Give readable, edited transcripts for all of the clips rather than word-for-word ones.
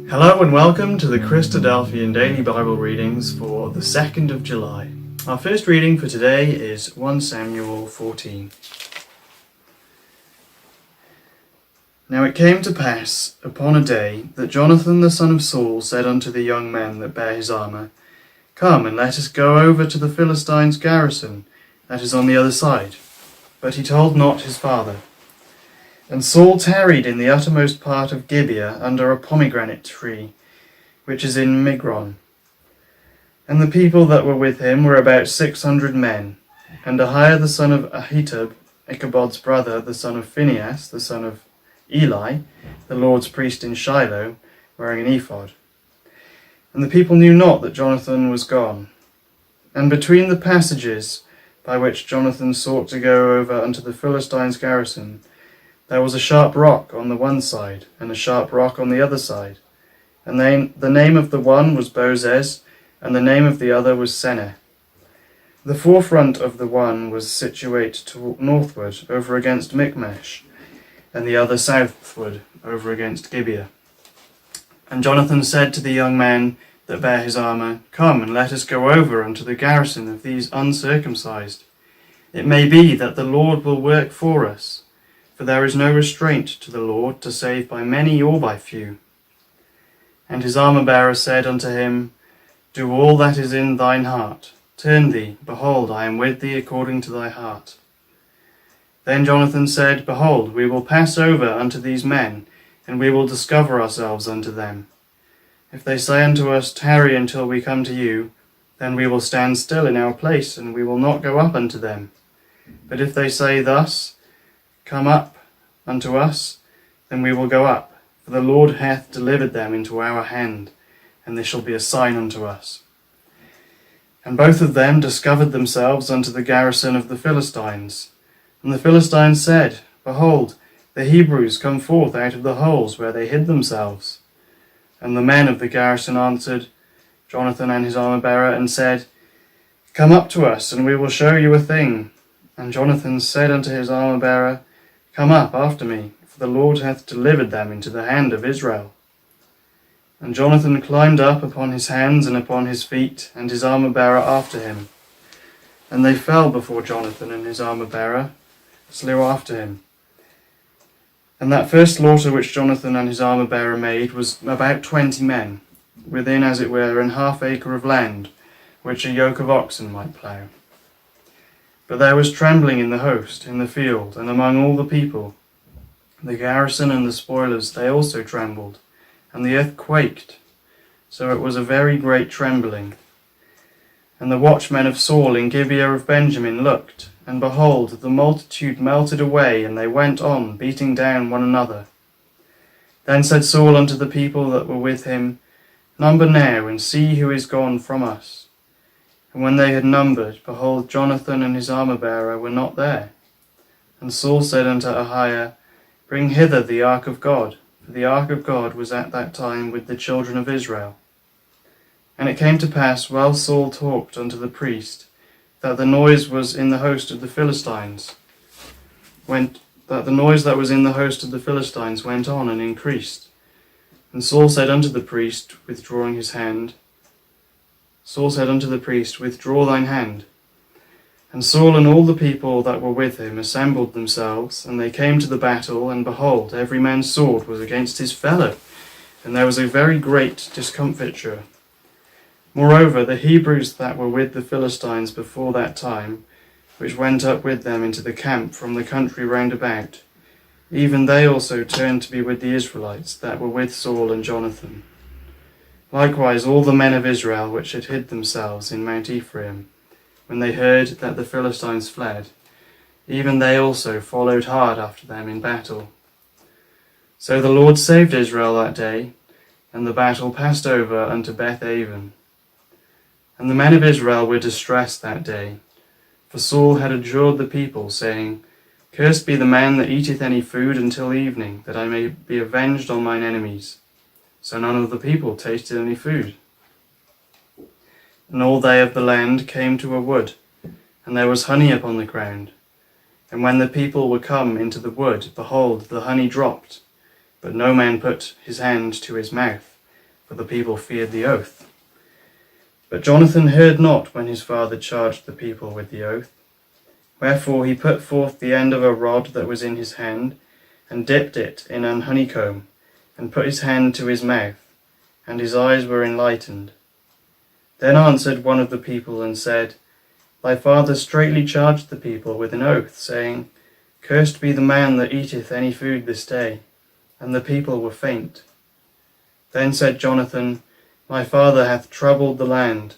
Hello and welcome to the Christadelphian Daily Bible Readings for the 2nd of July. Our first reading for today is 1 Samuel 14. Now it came to pass upon a day that Jonathan the son of Saul said unto the young men that bare his armour, Come and let us go over to the Philistines' garrison that is on the other side. But he told not his father. And Saul tarried in the uttermost part of Gibeah under a pomegranate tree, which is in Migron. And the people that were with him were about 600 men. And Ahiah the son of Ahitub, Ichabod's brother, the son of Phinehas, the son of Eli, the Lord's priest in Shiloh, wearing an ephod. And the people knew not that Jonathan was gone. And between the passages by which Jonathan sought to go over unto the Philistines' garrison, there was a sharp rock on the one side, and a sharp rock on the other side. And the name of the one was Bozez, and the name of the other was Seneh. The forefront of the one was situate to northward, over against Michmash, and the other southward, over against Gibeah. And Jonathan said to the young men that bare his armour, Come, and let us go over unto the garrison of these uncircumcised. It may be that the Lord will work for us. For there is no restraint to the Lord to save by many or by few. And his armour-bearer said unto him, Do all that is in thine heart. Turn thee, behold, I am with thee according to thy heart. Then Jonathan said, Behold, we will pass over unto these men, and we will discover ourselves unto them. If they say unto us, Tarry until we come to you, then we will stand still in our place, and we will not go up unto them. But if they say thus, Come up unto us, then we will go up, for the Lord hath delivered them into our hand, and they shall be a sign unto us. And both of them discovered themselves unto the garrison of the Philistines. And the Philistines said, Behold, the Hebrews come forth out of the holes where they hid themselves. And the men of the garrison answered Jonathan and his armour-bearer, and said, Come up to us, and we will show you a thing. And Jonathan said unto his armour-bearer, Come up after me, for the Lord hath delivered them into the hand of Israel. And Jonathan climbed up upon his hands and upon his feet, and his armour-bearer after him. And they fell before Jonathan, and his armour-bearer slew after him. And that first slaughter which Jonathan and his armour-bearer made was about 20 men, within as it were an half acre of land, which a yoke of oxen might plough. But there was trembling in the host, in the field, and among all the people. The garrison and the spoilers, they also trembled, and the earth quaked. So it was a very great trembling. And the watchmen of Saul in Gibeah of Benjamin looked, and behold, the multitude melted away, and they went on, beating down one another. Then said Saul unto the people that were with him, Number now, and see who is gone from us. And when they had numbered, behold, Jonathan and his armour-bearer were not there. And Saul said unto Ahiah, Bring hither the ark of God, for the ark of God was at that time with the children of Israel. And it came to pass, while Saul talked unto the priest, that the noise was in the host of the Philistines, went on and increased. And Saul said unto the priest, withdrawing his hand, Withdraw thine hand. And Saul and all the people that were with him assembled themselves, and they came to the battle, and behold, every man's sword was against his fellow, and there was a very great discomfiture. Moreover, the Hebrews that were with the Philistines before that time, which went up with them into the camp from the country round about, even they also turned to be with the Israelites that were with Saul and Jonathan. Likewise all the men of Israel which had hid themselves in Mount Ephraim, when they heard that the Philistines fled, even they also followed hard after them in battle. So the Lord saved Israel that day, and the battle passed over unto Beth-aven. And the men of Israel were distressed that day, for Saul had adjured the people, saying, Cursed be the man that eateth any food until evening, that I may be avenged on mine enemies. So none of the people tasted any food. And all they of the land came to a wood, and there was honey upon the ground. And when the people were come into the wood, behold, the honey dropped, but no man put his hand to his mouth, for the people feared the oath. But Jonathan heard not when his father charged the people with the oath. Wherefore he put forth the end of a rod that was in his hand, and dipped it in an honeycomb, and put his hand to his mouth, and his eyes were enlightened. Then answered one of the people and said, Thy father straitly charged the people with an oath, saying, Cursed be the man that eateth any food this day. And the people were faint. Then said Jonathan, My father hath troubled the land.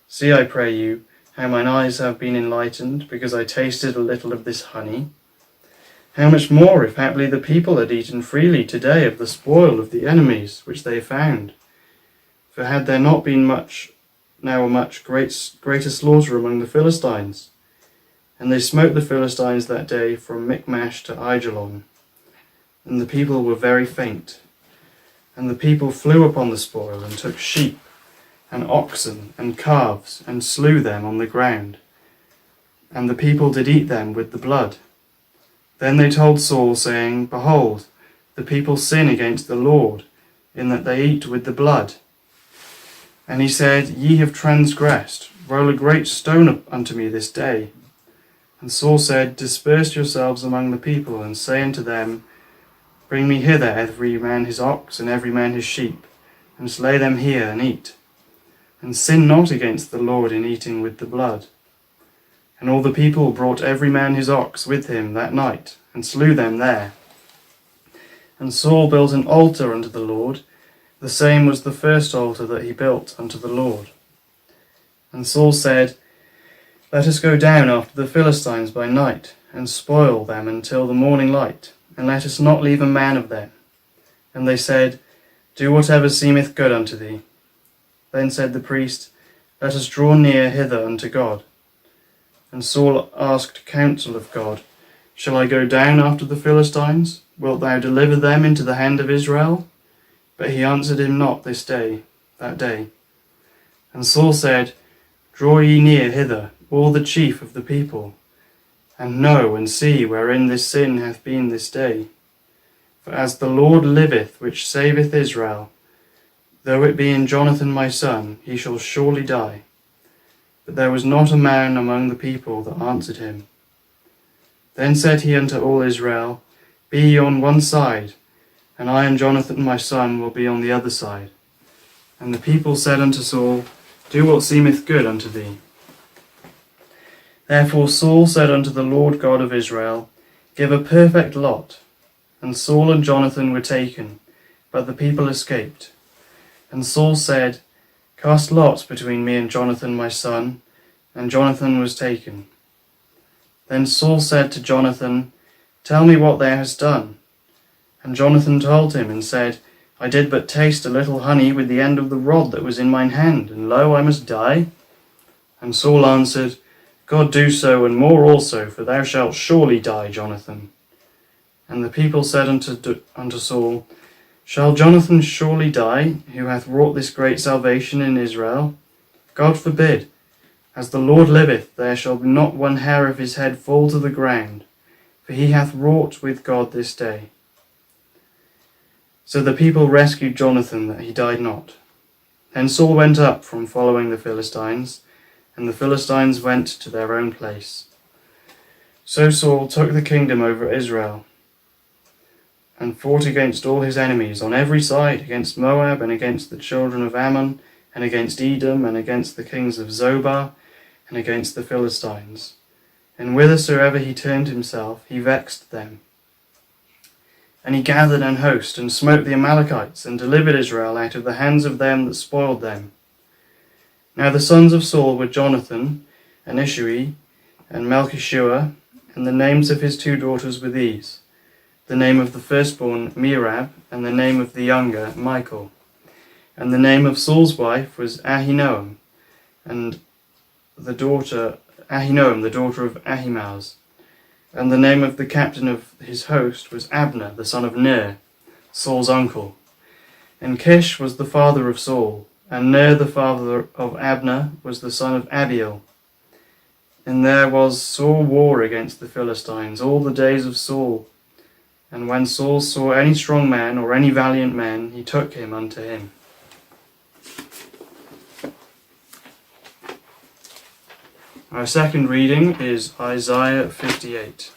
See, I pray you, how mine eyes have been enlightened, because I tasted a little of this honey. How much more, if haply the people had eaten freely today of the spoil of the enemies which they found? For had there not been much greater slaughter among the Philistines? And they smote the Philistines that day from Michmash to Aijalon. And the people were very faint. And the people flew upon the spoil, and took sheep, and oxen, and calves, and slew them on the ground. And the people did eat them with the blood. Then they told Saul, saying, Behold, the people sin against the Lord, in that they eat with the blood. And he said, Ye have transgressed. Roll a great stone up unto me this day. And Saul said, Disperse yourselves among the people, and say unto them, Bring me hither every man his ox, and every man his sheep, and slay them here, and eat. And sin not against the Lord in eating with the blood. And all the people brought every man his ox with him that night, and slew them there. And Saul built an altar unto the Lord. The same was the first altar that he built unto the Lord. And Saul said, Let us go down after the Philistines by night, and spoil them until the morning light, and let us not leave a man of them. And they said, Do whatever seemeth good unto thee. Then said the priest, Let us draw near hither unto God. And Saul asked counsel of God, Shall I go down after the Philistines? Wilt thou deliver them into the hand of Israel? But he answered him not that day. And Saul said, Draw ye near hither, all the chief of the people, and know and see wherein this sin hath been this day. For as the Lord liveth, which saveth Israel, though it be in Jonathan my son, he shall surely die. But there was not a man among the people that answered him. Then said he unto all Israel, Be ye on one side, and I and Jonathan my son will be on the other side. And the people said unto Saul, Do what seemeth good unto thee. Therefore Saul said unto the Lord God of Israel, Give a perfect lot. And Saul and Jonathan were taken, but the people escaped. And Saul said, Cast lots between me and Jonathan my son, and Jonathan was taken. Then Saul said to Jonathan, Tell me what thou hast done. And Jonathan told him, and said, I did but taste a little honey with the end of the rod that was in mine hand, and lo, I must die. And Saul answered, God do so, and more also, for thou shalt surely die, Jonathan. And the people said unto Saul, Shall Jonathan surely die, who hath wrought this great salvation in Israel? God forbid. As the Lord liveth, there shall not one hair of his head fall to the ground, for he hath wrought with God this day. So the people rescued Jonathan, that he died not. Then Saul went up from following the Philistines, and the Philistines went to their own place. So Saul took the kingdom over Israel, and fought against all his enemies on every side, against Moab, and against the children of Ammon, and against Edom, and against the kings of Zobah, and against the Philistines. And whithersoever he turned himself, he vexed them. And he gathered an host, and smote the Amalekites, and delivered Israel out of the hands of them that spoiled them. Now the sons of Saul were Jonathan, and Ishui, and Melchishua, and the names of his two daughters were these: the name of the firstborn Merab, and the name of the younger Michal. And the name of Saul's wife was Ahinoam, and the daughter of Ahimaaz. And the name of the captain of his host was Abner, the son of Ner, Saul's uncle. And Kish was the father of Saul, and Ner the father of Abner was the son of Abiel. And there was sore war against the Philistines all the days of Saul. And when Saul saw any strong man or any valiant man, he took him unto him. Our second reading is Isaiah 58.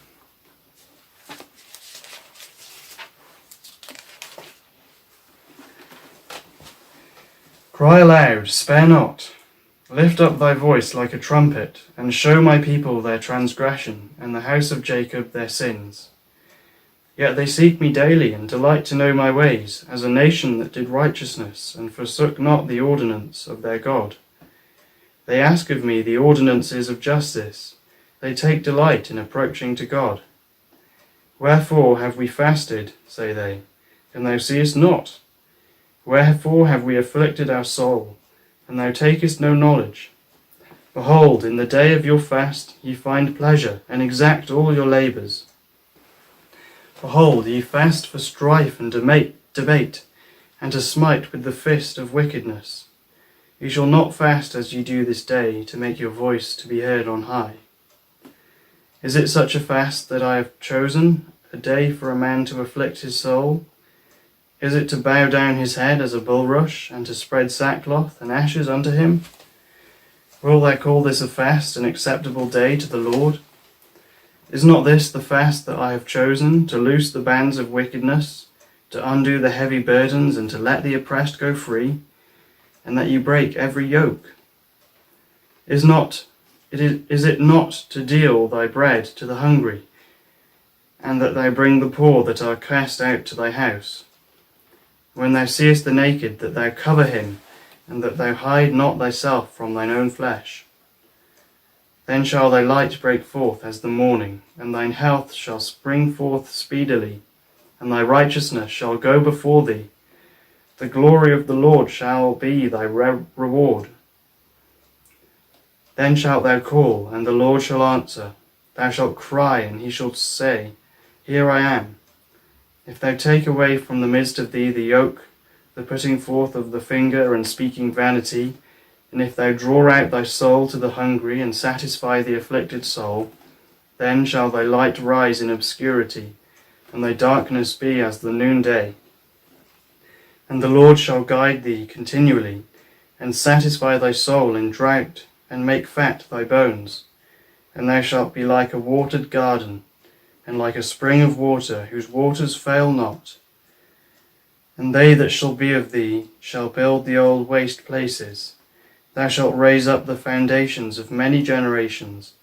Cry aloud, spare not. Lift up thy voice like a trumpet, and show my people their transgression, and the house of Jacob their sins. Yet they seek me daily, and delight to know my ways, as a nation that did righteousness, and forsook not the ordinance of their God. They ask of me the ordinances of justice. They take delight in approaching to God. Wherefore have we fasted, say they, and thou seest not? Wherefore have we afflicted our soul, and thou takest no knowledge? Behold, in the day of your fast ye find pleasure, and exact all your labours. Behold, ye fast for strife and debate, and to smite with the fist of wickedness. Ye shall not fast as ye do this day, to make your voice to be heard on high. Is it such a fast that I have chosen, a day for a man to afflict his soul? Is it to bow down his head as a bulrush, and to spread sackcloth and ashes unto him? Will thou call this a fast, an acceptable day to the Lord? Is not this the fast that I have chosen, to loose the bands of wickedness, to undo the heavy burdens, and to let the oppressed go free, and that you break every yoke? Is it not to deal thy bread to the hungry, and that thou bring the poor that are cast out to thy house? When thou seest the naked, that thou cover him, and that thou hide not thyself from thine own flesh. Then shall thy light break forth as the morning, and thine health shall spring forth speedily, and thy righteousness shall go before thee. The glory of the Lord shall be thy reward. Then shalt thou call, and the Lord shall answer. Thou shalt cry, and he shall say, Here I am. If thou take away from the midst of thee the yoke, the putting forth of the finger and speaking vanity, and if thou draw out thy soul to the hungry and satisfy the afflicted soul, then shall thy light rise in obscurity, and thy darkness be as the noonday. And the Lord shall guide thee continually, and satisfy thy soul in drought, and make fat thy bones. And thou shalt be like a watered garden, and like a spring of water, whose waters fail not. And they that shall be of thee shall build the old waste places. Thou shalt raise up the foundations of many generations,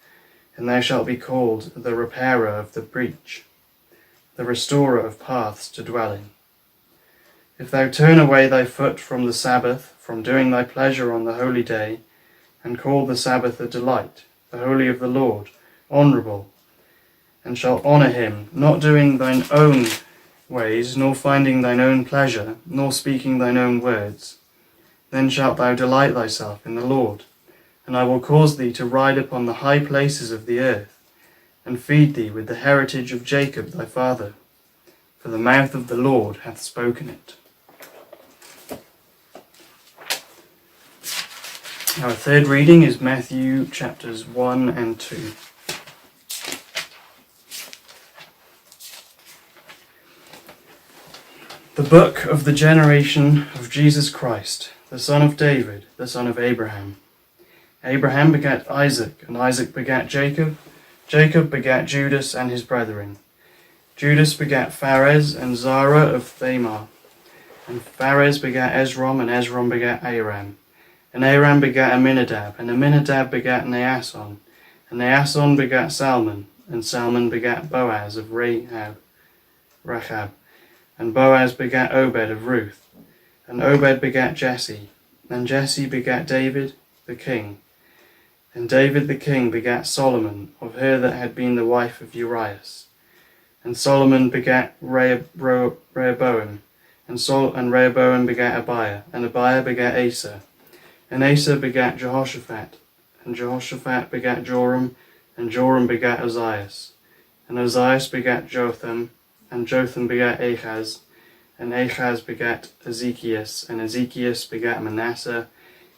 and thou shalt be called the repairer of the breach, the restorer of paths to dwell in. If thou turn away thy foot from the Sabbath, from doing thy pleasure on the holy day, and call the Sabbath a delight, the holy of the Lord, honourable, and shalt honour him, not doing thine own ways, nor finding thine own pleasure, nor speaking thine own words, then shalt thou delight thyself in the Lord, and I will cause thee to ride upon the high places of the earth, and feed thee with the heritage of Jacob thy father, for the mouth of the Lord hath spoken it. Our third reading is Matthew chapters 1 and 2. The book of the generation of Jesus Christ, the son of David, the son of Abraham. Abraham begat Isaac, and Isaac begat Jacob. Jacob begat Judas and his brethren. Judas begat Phares and Zara of Thamar. And Phares begat Esrom, and Esrom begat Aram. And Aram begat Aminadab, and Aminadab begat Naasson. And Naasson begat Salmon, and Salmon begat Boaz of Rahab. And Boaz begat Obed of Ruth. And Obed begat Jesse. And Jesse begat David the king. And David the king begat Solomon of her that had been the wife of Urias. And Solomon begat Rehoboam. And Rehoboam begat Abiah. And Abiah begat Asa. And Asa begat Jehoshaphat. And Jehoshaphat begat Joram. And Joram begat Ozias. And Ozias begat Jotham. And Jotham begat Ahaz. And Ahaz begat Ezekias. And Ezekias begat Manasseh.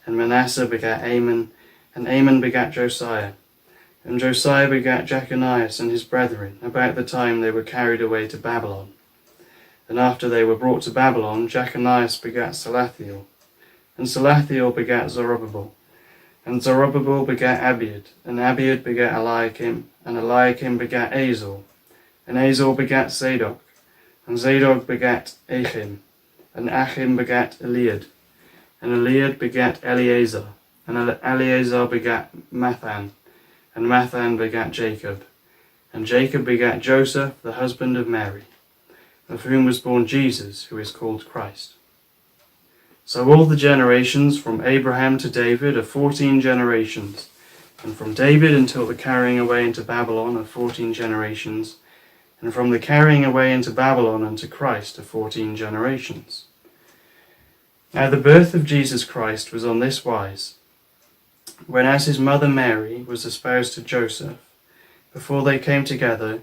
And Manasseh begat Amon. And Amon begat Josiah. And Josiah begat Jeconias and his brethren, about the time they were carried away to Babylon. And after they were brought to Babylon, Jeconias begat Salathiel. And Salathiel begat Zerubbabel. And Zerubbabel begat Abiud, and Abiud begat Eliakim, and Eliakim begat Azor, and Azor begat Zadok, and Zadok begat Achim, and Achim begat Eliad, and Eliad begat Eleazar, and Eleazar begat Mathan, and Mathan begat Jacob, and Jacob begat Joseph, the husband of Mary, of whom was born Jesus, who is called Christ. So all the generations from Abraham to David are 14 generations, and from David until the carrying away into Babylon are 14 generations, and from the carrying away into Babylon unto Christ are 14 generations. Now the birth of Jesus Christ was on this wise. When as his mother Mary was espoused to Joseph, before they came together,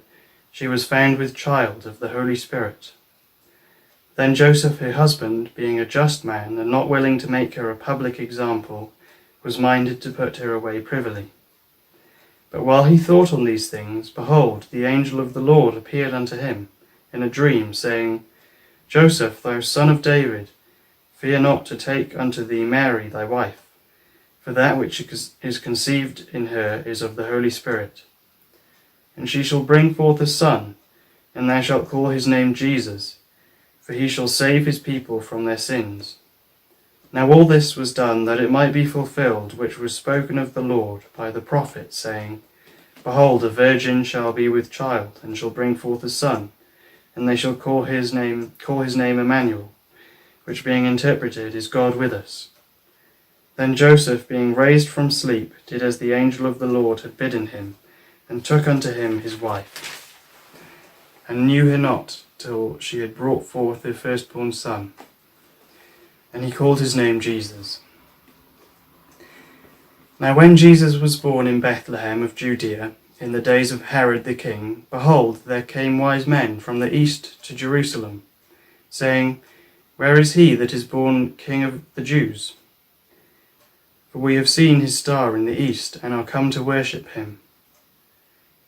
she was found with child of the Holy Spirit. Then Joseph her husband, being a just man, and not willing to make her a public example, was minded to put her away privily. But while he thought on these things, behold, the angel of the Lord appeared unto him in a dream, saying, Joseph, thou son of David, fear not to take unto thee Mary thy wife, for that which is conceived in her is of the Holy Spirit. And she shall bring forth a son, and thou shalt call his name Jesus, for he shall save his people from their sins. Now all this was done that it might be fulfilled which was spoken of the Lord by the prophet, saying, Behold, a virgin shall be with child, and shall bring forth a son, and they shall call his name Emmanuel, which being interpreted is God with us. Then Joseph, being raised from sleep, did as the angel of the Lord had bidden him, and took unto him his wife, and knew her not till she had brought forth her firstborn son, and he called his name Jesus. Now when Jesus was born in Bethlehem of Judea, in the days of Herod the king, behold, there came wise men from the east to Jerusalem, saying, Where is he that is born King of the Jews? For we have seen his star in the east, and are come to worship him.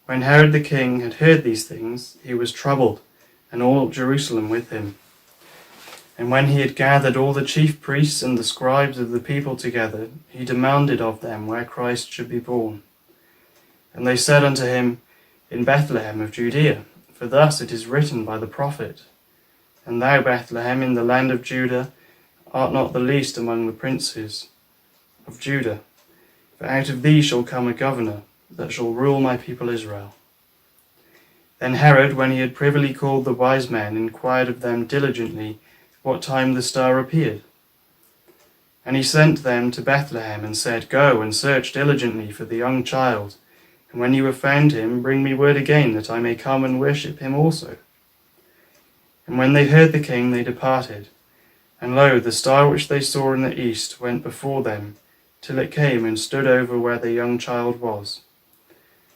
When Herod the king had heard these things, he was troubled, and all Jerusalem with him. And when he had gathered all the chief priests and the scribes of the people together, he demanded of them where Christ should be born. And they said unto him, In Bethlehem of Judea, for thus it is written by the prophet, And thou, Bethlehem, in the land of Judah, art not the least among the princes of Judah, for out of thee shall come a governor, that shall rule my people Israel. Then Herod, when he had privily called the wise men, inquired of them diligently what time the star appeared. And he sent them to Bethlehem, and said, Go and search diligently for the young child, and when you have found him, bring me word again, that I may come and worship him also. And when they heard the king, they departed. And lo, the star which they saw in the east went before them, till it came and stood over where the young child was.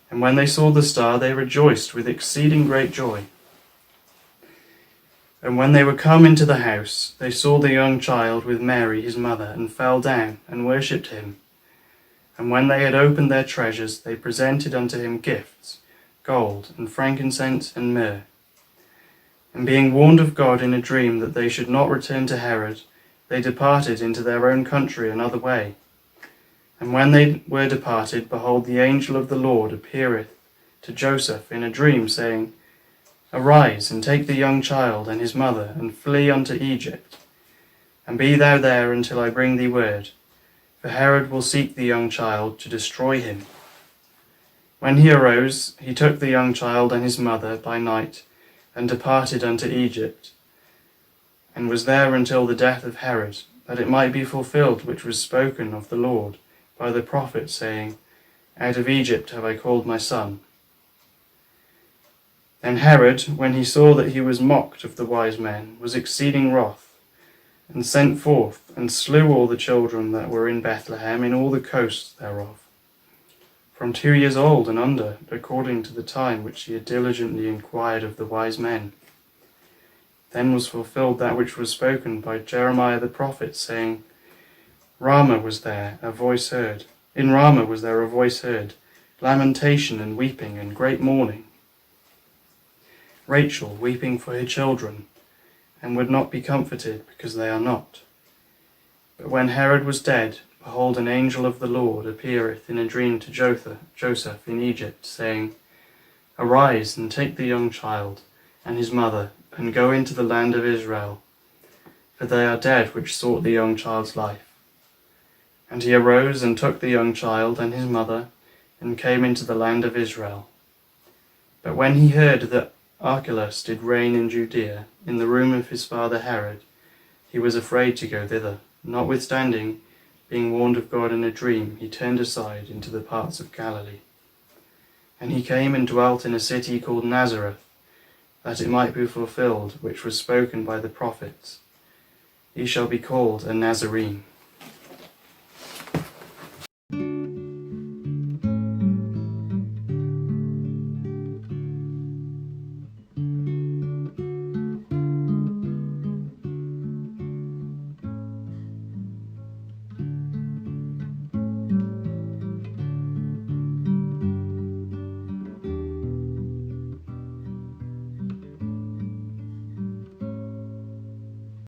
And when they saw the star, they rejoiced with exceeding great joy. And when they were come into the house, they saw the young child with Mary his mother, and fell down and worshipped him. And when they had opened their treasures, they presented unto him gifts, gold, and frankincense, and myrrh. And being warned of God in a dream that they should not return to Herod, they departed into their own country another way. And when they were departed, behold, the angel of the Lord appeareth to Joseph in a dream, saying, Arise, and take the young child and his mother, and flee unto Egypt, and be thou there until I bring thee word, for Herod will seek the young child to destroy him. When he arose, he took the young child and his mother by night, and departed unto Egypt, and was there until the death of Herod, that it might be fulfilled which was spoken of the Lord by the prophet, saying, Out of Egypt have I called my son. Then Herod, when he saw that he was mocked of the wise men, was exceeding wroth, and sent forth, and slew all the children that were in Bethlehem in all the coasts thereof, from 2 years old and under, according to the time which he had diligently inquired of the wise men. Then was fulfilled that which was spoken by Jeremiah the prophet, saying, In Ramah was there a voice heard, lamentation and weeping and great mourning. Rachel weeping for her children, and would not be comforted, because they are not. But when Herod was dead, behold, an angel of the Lord appeareth in a dream to Joseph in Egypt, saying, Arise, and take the young child and his mother, and go into the land of Israel, for they are dead which sought the young child's life. And he arose and took the young child and his mother, and came into the land of Israel. But when he heard that Archelaus did reign in Judea, in the room of his father Herod, he was afraid to go thither. Notwithstanding, being warned of God in a dream, he turned aside into the parts of Galilee. And he came and dwelt in a city called Nazareth, that it might be fulfilled which was spoken by the prophets, He shall be called a Nazarene.